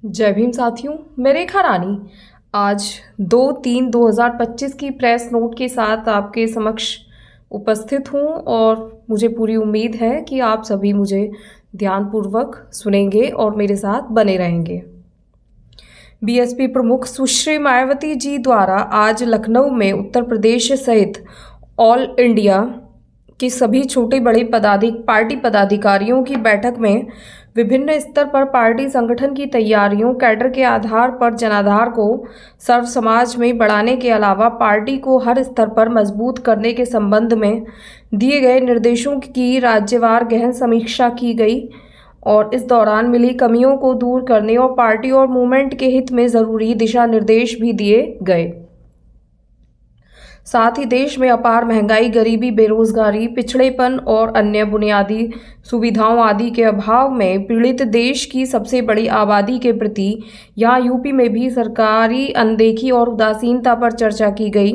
जय भीम साथियों, मैं रेखा रानी आज 2/3/2025 की प्रेस नोट के साथ आपके समक्ष उपस्थित हूं और मुझे पूरी उम्मीद है कि आप सभी मुझे ध्यानपूर्वक सुनेंगे और मेरे साथ बने रहेंगे। बीएसपी प्रमुख सुश्री मायावती जी द्वारा आज लखनऊ में उत्तर प्रदेश सहित ऑल इंडिया के सभी छोटे बड़े पार्टी पदाधिकारियों की बैठक में विभिन्न स्तर पर पार्टी संगठन की तैयारियों, कैडर के आधार पर जनाधार को सर्व समाज में बढ़ाने के अलावा पार्टी को हर स्तर पर मजबूत करने के संबंध में दिए गए निर्देशों की राज्यवार गहन समीक्षा की गई और इस दौरान मिली कमियों को दूर करने और पार्टी और मूवमेंट के हित में जरूरी दिशा निर्देश भी दिए गए। साथ ही देश में अपार महंगाई, गरीबी, बेरोजगारी, पिछड़ेपन और अन्य बुनियादी सुविधाओं आदि के अभाव में पीड़ित देश की सबसे बड़ी आबादी के प्रति यहाँ यूपी में भी सरकारी अनदेखी और उदासीनता पर चर्चा की गई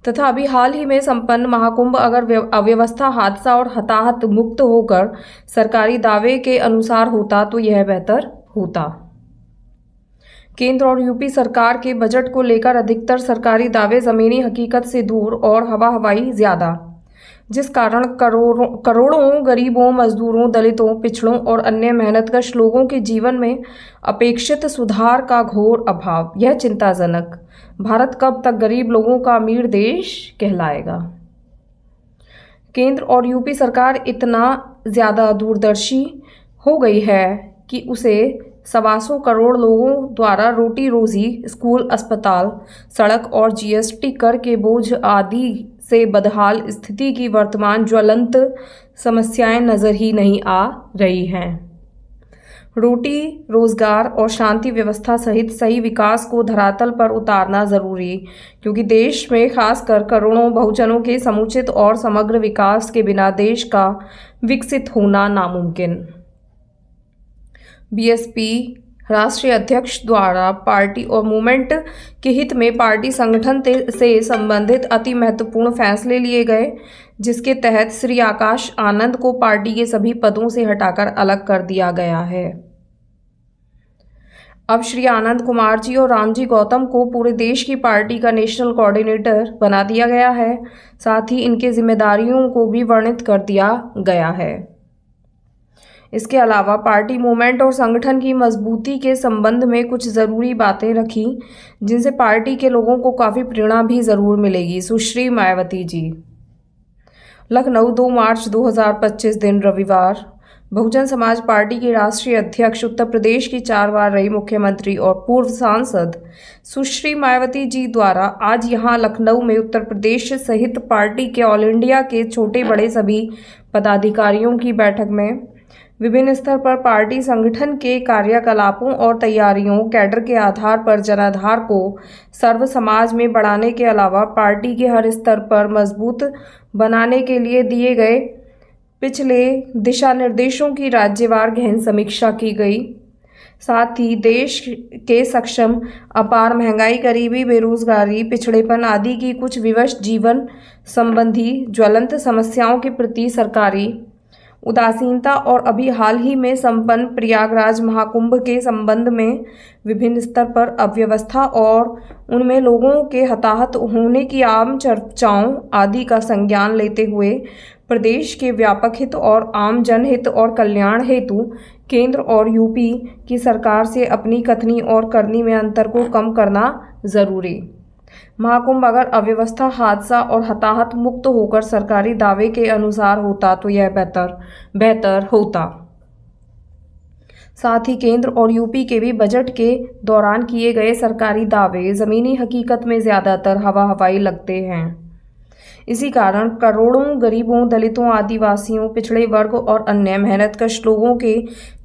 तथा अभी हाल ही में संपन्न महाकुंभ अगर अव्यवस्था, हादसा और हताहत मुक्त होकर सरकारी दावे के अनुसार होता तो यह बेहतर होता। केंद्र और यूपी सरकार के बजट को लेकर अधिकतर सरकारी दावे जमीनी हकीकत से दूर और हवा हवाई ज्यादा, जिस कारण करोड़ों गरीबों, मजदूरों, दलितों, पिछड़ों और अन्य मेहनतकश लोगों के जीवन में अपेक्षित सुधार का घोर अभाव। यह चिंताजनक। भारत कब तक गरीब लोगों का अमीर देश कहलाएगा? केंद्र और यूपी सरकार इतना ज्यादा दूरदर्शी हो गई है कि उसे 125 करोड़ लोगों द्वारा रोटी रोजी, स्कूल, अस्पताल, सड़क और जीएसटी कर के बोझ आदि से बदहाल स्थिति की वर्तमान ज्वलंत समस्याएं नजर ही नहीं आ रही हैं। रोटी, रोजगार और शांति व्यवस्था सहित सही विकास को धरातल पर उतारना जरूरी, क्योंकि देश में खासकर करोड़ों बहुजनों के समुचित और समग्र विकास के बिना देश का विकसित होना नामुमकिन। बीएसपी राष्ट्रीय अध्यक्ष द्वारा पार्टी और मूवमेंट के हित में पार्टी संगठन से संबंधित अति महत्वपूर्ण फैसले लिए गए, जिसके तहत श्री आकाश आनंद को पार्टी के सभी पदों से हटाकर अलग कर दिया गया है। अब श्री आनंद कुमार जी और रामजी गौतम को पूरे देश की पार्टी का नेशनल कोऑर्डिनेटर बना दिया गया है। साथ ही इनके जिम्मेदारियों को भी वर्णित कर दिया गया है। इसके अलावा पार्टी, मूवमेंट और संगठन की मजबूती के संबंध में कुछ जरूरी बातें रखी, जिनसे पार्टी के लोगों को काफी प्रेरणा भी जरूर मिलेगी। सुश्री मायावती जी। लखनऊ, 2 मार्च 2025 दिन रविवार। बहुजन समाज पार्टी की राष्ट्रीय अध्यक्ष, उत्तर प्रदेश की 4 बार रही मुख्यमंत्री और पूर्व सांसद सुश्री मायावती जी द्वारा आज यहां लखनऊ में उत्तर प्रदेश सहित पार्टी के ऑल इंडिया के छोटे बड़े सभी पदाधिकारियों की बैठक में विभिन्न स्तर पर पार्टी संगठन के कार्यकलापों और तैयारियों, कैडर के आधार पर जनाधार को सर्व समाज में बढ़ाने के अलावा पार्टी के हर स्तर पर मजबूत बनाने के लिए दिए गए पिछले दिशा निर्देशों की राज्यवार गहन समीक्षा की गई। साथ ही देश के सक्षम अपार महंगाई, गरीबी, बेरोजगारी, पिछड़ेपन आदि की कुछ विवश जीवन संबंधी ज्वलंत समस्याओं के प्रति सरकारी उदासीनता और अभी हाल ही में संपन्न प्रयागराज महाकुंभ के संबंध में विभिन्न स्तर पर अव्यवस्था और उनमें लोगों के हताहत होने की आम चर्चाओं आदि का संज्ञान लेते हुए प्रदेश के व्यापक हित और आम जनहित और कल्याण हेतु केंद्र और यूपी की सरकार से अपनी कथनी और करनी में अंतर को कम करना जरूरी। महाकुंभ अगर अव्यवस्था, हादसा और हताहत मुक्त होकर सरकारी दावे के अनुसार होता तो यह बेहतर होता। साथ ही केंद्र और यूपी के भी बजट के दौरान किए गए सरकारी दावे जमीनी हकीकत में ज्यादातर हवा हवाई लगते हैं। इसी कारण करोड़ों गरीबों, दलितों, आदिवासियों, पिछड़े वर्ग और अन्य मेहनतकश लोगों के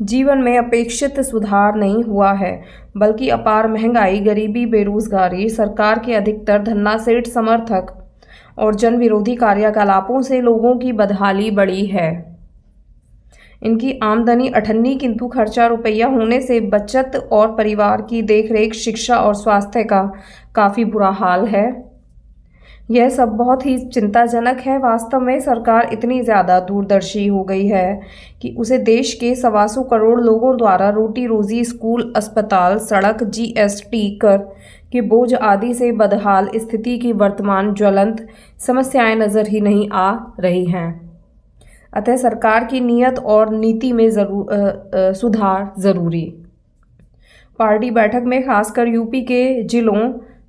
जीवन में अपेक्षित सुधार नहीं हुआ है, बल्कि अपार महंगाई, गरीबी, बेरोजगारी, सरकार के अधिकतर धन्नासेठ समर्थक और जन विरोधी कार्यकलापों से लोगों की बदहाली बढ़ी है। इनकी आमदनी अठन्नी किंतु खर्चा रुपया होने से बचत और परिवार की देखरेख, शिक्षा और स्वास्थ्य का काफी बुरा हाल है। यह सब बहुत ही चिंताजनक है। वास्तव में सरकार इतनी ज़्यादा दूरदर्शी हो गई है कि उसे देश के 125 करोड़ लोगों द्वारा रोटी रोजी, स्कूल, अस्पताल, सड़क, जीएसटी, कर के बोझ आदि से बदहाल स्थिति की वर्तमान ज्वलंत समस्याएं नजर ही नहीं आ रही हैं। अतः सरकार की नीयत और नीति में सुधार जरूरी। पार्टी बैठक में खासकर यूपी के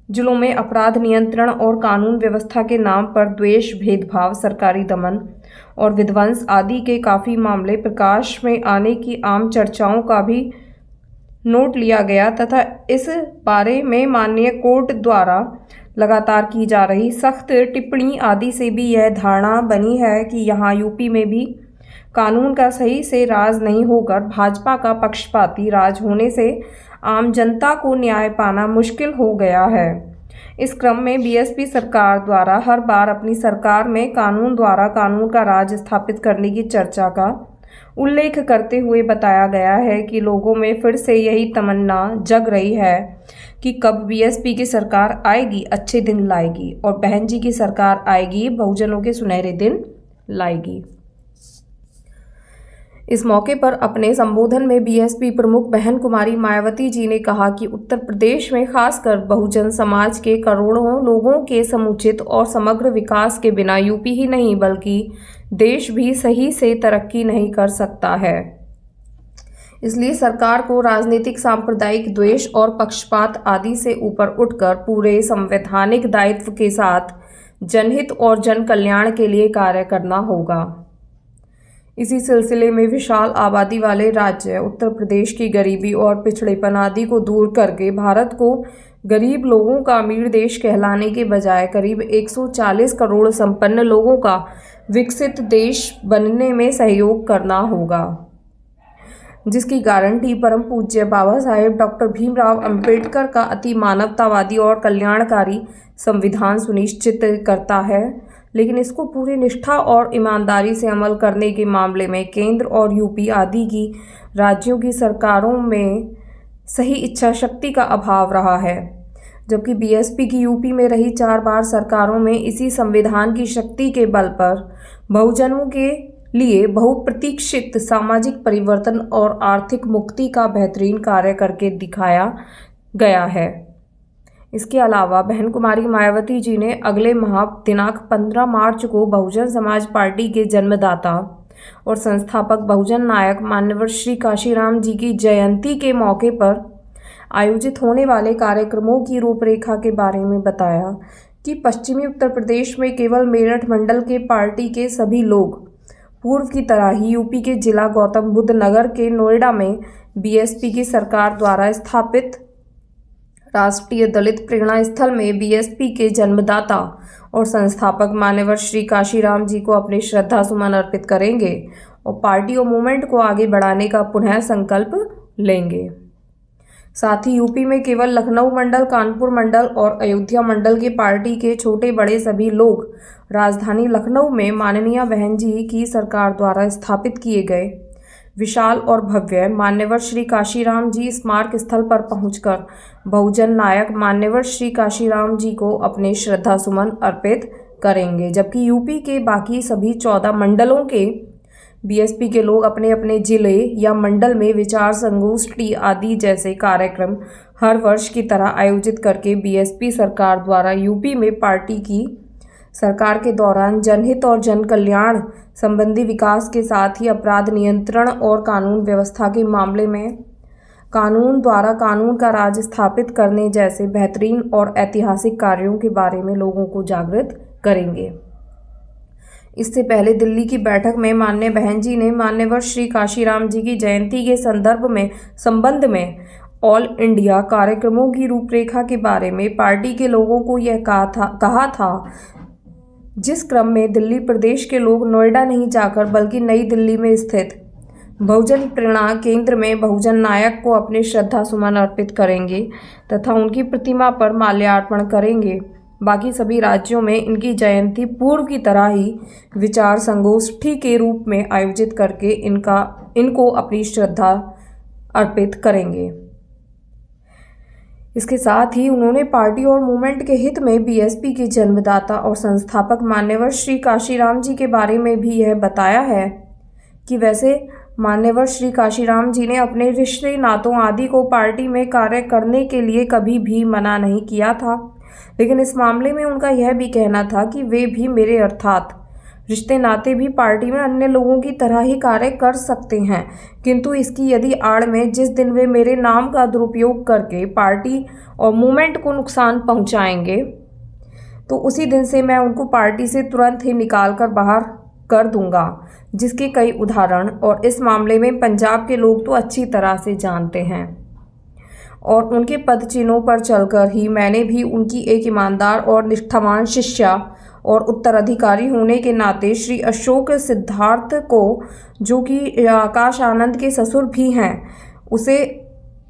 जिलों में अपराध नियंत्रण और कानून व्यवस्था के नाम पर द्वेष, भेदभाव, सरकारी दमन और विध्वंस आदि के काफ़ी मामले प्रकाश में आने की आम चर्चाओं का भी नोट लिया गया तथा इस बारे में माननीय कोर्ट द्वारा लगातार की जा रही सख्त टिप्पणी आदि से भी यह धारणा बनी है कि यहाँ यूपी में भी कानून का सही से राज नहीं होकर भाजपा का पक्षपाती राज होने से आम जनता को न्याय पाना मुश्किल हो गया है। इस क्रम में बीएसपी सरकार द्वारा हर बार अपनी सरकार में कानून द्वारा कानून का राज स्थापित करने की चर्चा का उल्लेख करते हुए बताया गया है कि लोगों में फिर से यही तमन्ना जग रही है कि कब बीएसपी की सरकार आएगी, अच्छे दिन लाएगी और बहन जी की सरकार आएगी, बहुजनों के सुनहरे दिन लाएगी। इस मौके पर अपने संबोधन में बीएसपी प्रमुख बहन कुमारी मायावती जी ने कहा कि उत्तर प्रदेश में खासकर बहुजन समाज के करोड़ों लोगों के समुचित और समग्र विकास के बिना यूपी ही नहीं बल्कि देश भी सही से तरक्की नहीं कर सकता है। इसलिए सरकार को राजनीतिक, सांप्रदायिक द्वेष और पक्षपात आदि से ऊपर उठकर पूरे संवैधानिक दायित्व के साथ जनहित और जन कल्याण के लिए कार्य करना होगा। इसी सिलसिले में विशाल आबादी वाले राज्य उत्तर प्रदेश की गरीबी और पिछड़ेपन आदि को दूर करके भारत को गरीब लोगों का अमीर देश कहलाने के बजाय करीब 140 करोड़ संपन्न लोगों का विकसित देश बनने में सहयोग करना होगा, जिसकी गारंटी परम पूज्य बाबा साहेब डॉक्टर भीमराव अंबेडकर का अति मानवतावादी और कल्याणकारी संविधान सुनिश्चित करता है। लेकिन इसको पूरी निष्ठा और ईमानदारी से अमल करने के मामले में केंद्र और यूपी आदि की राज्यों की सरकारों में सही इच्छा शक्ति का अभाव रहा है। जबकि बीएसपी की यूपी में रही 4 बार सरकारों में इसी संविधान की शक्ति के बल पर बहुजनों के लिए बहुप्रतीक्षित सामाजिक परिवर्तन और आर्थिक मुक्ति का बेहतरीन कार्य करके दिखाया गया है। इसके अलावा बहन कुमारी मायावती जी ने अगले माह दिनांक 15 मार्च को बहुजन समाज पार्टी के जन्मदाता और संस्थापक बहुजन नायक मान्यवर श्री काशीराम जी की जयंती के मौके पर आयोजित होने वाले कार्यक्रमों की रूपरेखा के बारे में बताया कि पश्चिमी उत्तर प्रदेश में केवल मेरठ मंडल के पार्टी के सभी लोग पूर्व की तरह ही यूपी के जिला गौतम बुद्ध नगर के नोएडा में बीएसपी की सरकार द्वारा स्थापित राष्ट्रीय दलित प्रेरणा स्थल में बीएसपी के जन्मदाता और संस्थापक मान्यवर श्री काशीराम जी को अपने श्रद्धा सुमन अर्पित करेंगे और पार्टी और मूवमेंट को आगे बढ़ाने का पुनः संकल्प लेंगे। साथ ही यूपी में केवल लखनऊ मंडल, कानपुर मंडल और अयोध्या मंडल के पार्टी के छोटे बड़े सभी लोग राजधानी लखनऊ में माननीय बहन जी की सरकार द्वारा स्थापित किए गए विशाल और भव्य मान्यवर श्री काशीराम जी स्मारक स्थल पर पहुंचकर बहुजन नायक मान्यवर श्री काशीराम जी को अपने श्रद्धा सुमन अर्पित करेंगे। जबकि यूपी के बाकी सभी 14 मंडलों के बीएसपी के लोग अपने अपने जिले या मंडल में विचार संगोष्ठी आदि जैसे कार्यक्रम हर वर्ष की तरह आयोजित करके बीएसपी सरकार द्वारा यूपी में पार्टी की सरकार के दौरान जनहित और जन कल्याण संबंधी विकास के साथ ही अपराध नियंत्रण और कानून व्यवस्था के मामले में कानून द्वारा कानून का राज स्थापित करने जैसे बेहतरीन और ऐतिहासिक कार्यों के बारे में लोगों को जागृत करेंगे। इससे पहले दिल्ली की बैठक में माननीय बहन जी ने मान्यवर श्री काशीराम जी की जयंती के संबंध में ऑल इंडिया कार्यक्रमों की रूपरेखा के बारे में पार्टी के लोगों को यह कहा था, जिस क्रम में दिल्ली प्रदेश के लोग नोएडा नहीं जाकर बल्कि नई दिल्ली में स्थित बहुजन प्रेरणा केंद्र में बहुजन नायक को अपने श्रद्धा सुमन अर्पित करेंगे तथा उनकी प्रतिमा पर माल्यार्पण करेंगे। बाकी सभी राज्यों में इनकी जयंती पूर्व की तरह ही विचार संगोष्ठी के रूप में आयोजित करके इनको अपनी श्रद्धा अर्पित करेंगे। इसके साथ ही उन्होंने पार्टी और मूवमेंट के हित में बीएसपी के जन्मदाता और संस्थापक मान्यवर श्री काशीराम जी के बारे में भी यह बताया है कि वैसे मान्यवर श्री काशीराम जी ने अपने रिश्ते नातों आदि को पार्टी में कार्य करने के लिए कभी भी मना नहीं किया था, लेकिन इस मामले में उनका यह भी कहना था कि वे भी मेरे अर्थात रिश्ते नाते भी पार्टी में अन्य लोगों की तरह ही कार्य कर सकते हैं, किंतु इसकी यदि आड़ में जिस दिन वे मेरे नाम का दुरुपयोग करके पार्टी और मूवमेंट को नुकसान पहुंचाएंगे तो उसी दिन से मैं उनको पार्टी से तुरंत ही निकाल कर बाहर कर दूंगा, जिसके कई उदाहरण और इस मामले में पंजाब के लोग तो अच्छी तरह से जानते हैं। और उनके पद चिन्हों पर चलकर ही मैंने भी उनकी एक ईमानदार और निष्ठावान शिष्या और उत्तराधिकारी होने के नाते श्री अशोक सिद्धार्थ को, जो कि आकाश आनंद के ससुर भी हैं, उसे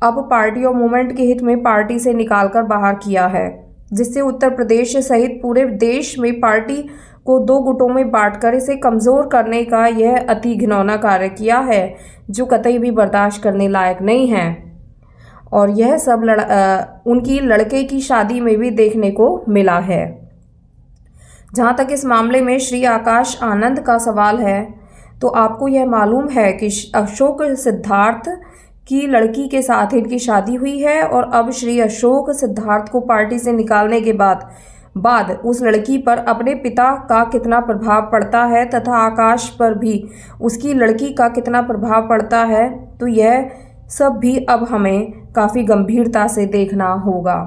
अब पार्टी और मूवमेंट के हित में पार्टी से निकालकर बाहर किया है, जिससे उत्तर प्रदेश सहित पूरे देश में पार्टी को दो गुटों में बांटकर इसे कमज़ोर करने का यह अति घिनौना कार्य किया है, जो कतई भी बर्दाश्त करने लायक नहीं है। और यह सब उनकी लड़के की शादी में भी देखने को मिला है। जहाँ तक इस मामले में श्री आकाश आनंद का सवाल है, तो आपको यह मालूम है कि अशोक सिद्धार्थ की लड़की के साथ इनकी शादी हुई है और अब श्री अशोक सिद्धार्थ को पार्टी से निकालने के बाद उस लड़की पर अपने पिता का कितना प्रभाव पड़ता है तथा आकाश पर भी उसकी लड़की का कितना प्रभाव पड़ता है, तो यह सब भी अब हमें काफ़ी गंभीरता से देखना होगा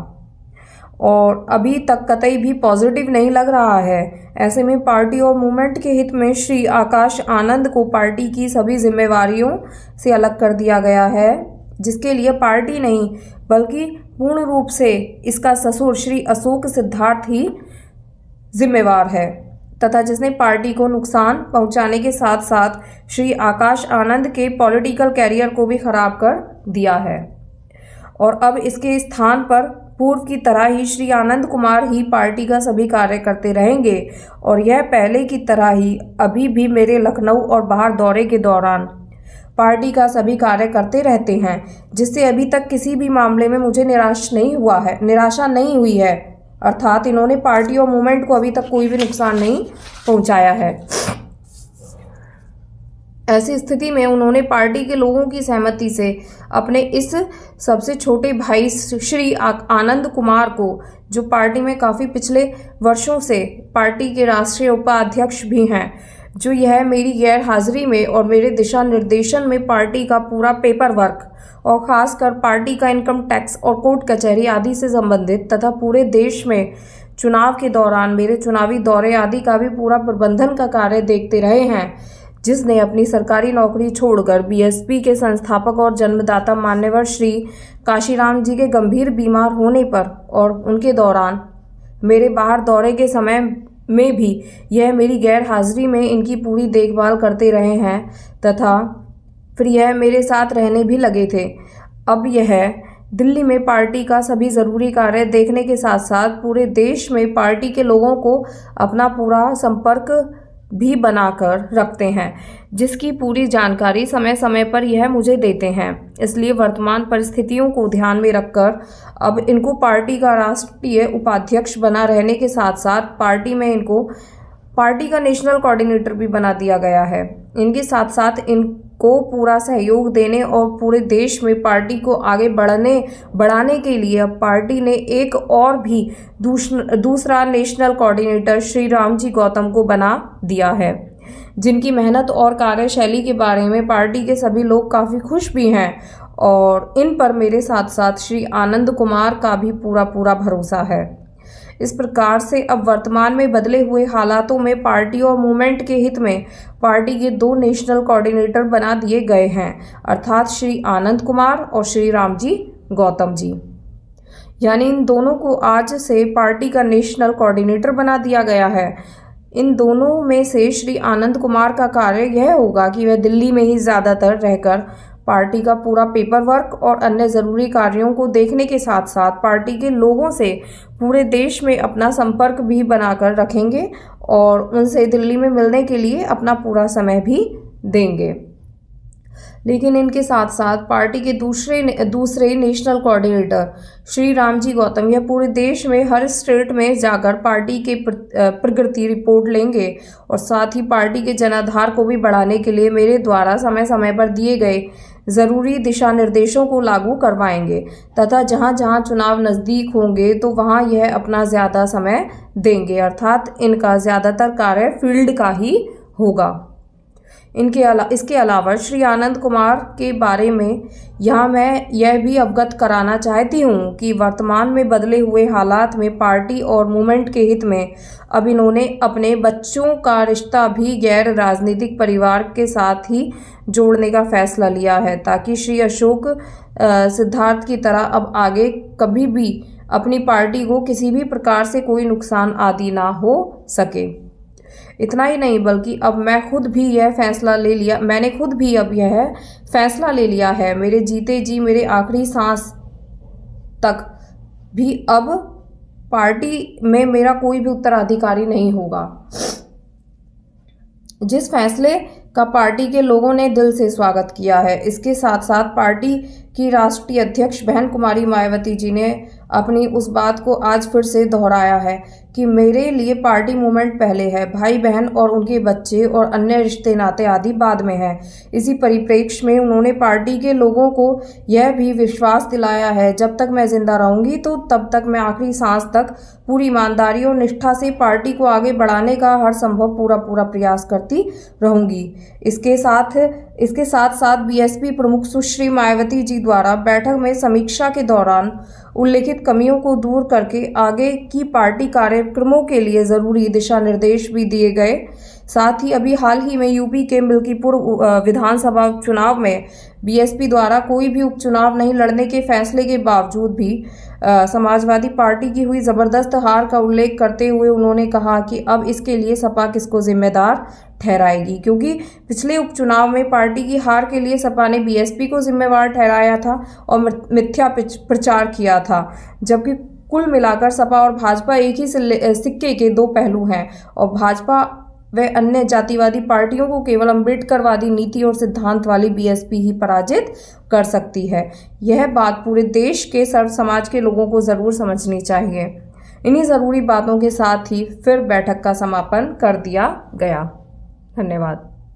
और अभी तक कतई भी पॉजिटिव नहीं लग रहा है। ऐसे में पार्टी और मूवमेंट के हित में श्री आकाश आनंद को पार्टी की सभी जिम्मेवारियों से अलग कर दिया गया है, जिसके लिए पार्टी नहीं बल्कि पूर्ण रूप से इसका ससुर श्री अशोक सिद्धार्थ ही जिम्मेवार है तथा जिसने पार्टी को नुकसान पहुंचाने के साथ साथ श्री आकाश आनंद के पॉलिटिकल कैरियर को भी खराब कर दिया है। और अब इसके स्थान पर पूर्व की तरह ही श्री आनंद कुमार ही पार्टी का सभी कार्य करते रहेंगे और यह पहले की तरह ही अभी भी मेरे लखनऊ और बाहर दौरे के दौरान पार्टी का सभी कार्य करते रहते हैं, जिससे अभी तक किसी भी मामले में मुझे निराशा नहीं हुई है। अर्थात इन्होंने पार्टी और मूवमेंट को अभी तक कोई भी नुकसान नहीं पहुंचाया है। ऐसी स्थिति में उन्होंने पार्टी के लोगों की सहमति से अपने इस सबसे छोटे भाई श्री आनंद कुमार को, जो पार्टी में काफ़ी पिछले वर्षों से पार्टी के राष्ट्रीय उपाध्यक्ष भी हैं, जो यह मेरी गैर हाजिरी में और मेरे दिशा निर्देशन में पार्टी का पूरा पेपर वर्क और ख़ासकर पार्टी का इनकम टैक्स और कोर्ट कचहरी आदि से संबंधित तथा पूरे देश में चुनाव के दौरान मेरे चुनावी दौरे आदि का भी पूरा प्रबंधन का कार्य देखते रहे हैं, जिसने अपनी सरकारी नौकरी छोड़कर बीएसपी के संस्थापक और जन्मदाता मान्यवर श्री काशीराम जी के गंभीर बीमार होने पर और उनके दौरान मेरे बाहर दौरे के समय में भी यह मेरी गैर हाजिरी में इनकी पूरी देखभाल करते रहे हैं तथा फिर यह मेरे साथ रहने भी लगे थे। अब यह दिल्ली में पार्टी का सभी ज़रूरी कार्य देखने के साथ साथ पूरे देश में पार्टी के लोगों को अपना पूरा संपर्क भी बनाकर रखते हैं, जिसकी पूरी जानकारी समय समय पर यह मुझे देते हैं। इसलिए वर्तमान परिस्थितियों को ध्यान में रखकर अब इनको पार्टी का राष्ट्रीय उपाध्यक्ष बना रहने के साथ साथ पार्टी में इनको पार्टी का नेशनल कोऑर्डिनेटर भी बना दिया गया है। इनके साथ साथ इनको पूरा सहयोग देने और पूरे देश में पार्टी को आगे बढ़ाने के लिए अब पार्टी ने एक और भी दूसरा नेशनल कोऑर्डिनेटर श्री रामजी गौतम को बना दिया है, जिनकी मेहनत और कार्यशैली के बारे में पार्टी के सभी लोग काफ़ी खुश भी हैं और इन पर मेरे साथ साथ श्री आनंद कुमार का भी पूरा भरोसा है। इस प्रकार से अब वर्तमान में बदले हुए हालातों में पार्टी और मूवमेंट के हित में पार्टी के दो नेशनल कोऑर्डिनेटर बना दिए गए हैं, अर्थात श्री आनंद कुमार और श्री रामजी गौतम जी। यानी इन दोनों को आज से पार्टी का नेशनल कोऑर्डिनेटर बना दिया गया है। इन दोनों में से श्री आनंद कुमार का कार्य यह होगा कि वह दिल्ली में ही ज़्यादातर रहकर पार्टी का पूरा पेपर वर्क और अन्य ज़रूरी कार्यों को देखने के साथ साथ पार्टी के लोगों से पूरे देश में अपना संपर्क भी बनाकर रखेंगे और उनसे दिल्ली में मिलने के लिए अपना पूरा समय भी देंगे। लेकिन इनके साथ साथ पार्टी के दूसरे नेशनल कोऑर्डिनेटर श्री रामजी गौतम यह पूरे देश में हर स्टेट में जाकर पार्टी के प्रगति रिपोर्ट लेंगे और साथ ही पार्टी के जनाधार को भी बढ़ाने के लिए मेरे द्वारा समय समय पर दिए गए जरूरी दिशा निर्देशों को लागू करवाएंगे तथा जहां जहां चुनाव नजदीक होंगे तो वहां यह अपना ज्यादा समय देंगे, अर्थात इनका ज्यादातर कार्य फील्ड का ही होगा। इसके अलावा श्री आनंद कुमार के बारे में यहाँ मैं यह भी अवगत कराना चाहती हूँ कि वर्तमान में बदले हुए हालात में पार्टी और मूवमेंट के हित में अब इन्होंने अपने बच्चों का रिश्ता भी गैर राजनीतिक परिवार के साथ ही जोड़ने का फैसला लिया है ताकि श्री अशोक सिद्धार्थ की तरह अब आगे कभी भी अपनी पार्टी को किसी भी प्रकार से कोई नुकसान आदि ना हो सके। इतना ही नहीं बल्कि अब मैंने खुद भी अब यह फैसला ले लिया है, मेरे जीते जी मेरे आखिरी सांस तक भी अब पार्टी में मेरा कोई भी उत्तराधिकारी नहीं होगा। जिस फैसले का पार्टी के लोगों ने दिल से स्वागत किया है, इसके साथ साथ पार्टी की राष्ट्रीय अध्यक्ष बहन कुमारी मायावती जी ने अपनी उस बात को आज फिर से दोहराया है कि मेरे लिए पार्टी मूवमेंट पहले है, भाई बहन और उनके बच्चे और अन्य रिश्ते नाते आदि बाद में है। इसी परिप्रेक्ष्य में उन्होंने पार्टी के लोगों को यह भी विश्वास दिलाया है जब तक मैं जिंदा रहूंगी तो तब तक मैं आखिरी सांस तक पूरी ईमानदारी और निष्ठा से पार्टी को आगे बढ़ाने का हर संभव पूरा प्रयास करती रहूंगी। इसके साथ साथ बीएसपी प्रमुख सुश्री मायावती जी द्वारा बैठक में समीक्षा के दौरान उल्लेखित कमियों को दूर करके आगे की पार्टी कार्यक्रमों के लिए जरूरी दिशा निर्देश भी दिए गए। साथ ही अभी हाल ही में यूपी के मिल्कीपुर विधानसभा उपचुनाव में बीएसपी द्वारा कोई भी उपचुनाव नहीं लड़ने के फैसले के बावजूद भी समाजवादी पार्टी की हुई जबरदस्त हार का उल्लेख करते हुए उन्होंने कहा कि अब इसके लिए सपा किसको जिम्मेदार ठहराएगी, क्योंकि पिछले उपचुनाव में पार्टी की हार के लिए सपा ने बीएसपी को जिम्मेवार ठहराया था और मिथ्या प्रचार किया था, जबकि कुल मिलाकर सपा और भाजपा एक ही सिक्के के दो पहलू हैं और भाजपा व अन्य जातिवादी पार्टियों को केवल अम्बेडकरवादी नीति और सिद्धांत वाली बीएसपी ही पराजित कर सकती है। यह बात पूरे देश के सर्व समाज के लोगों को जरूर समझनी चाहिए। इन्हीं जरूरी बातों के साथ ही फिर बैठक का समापन कर दिया गया। धन्यवाद।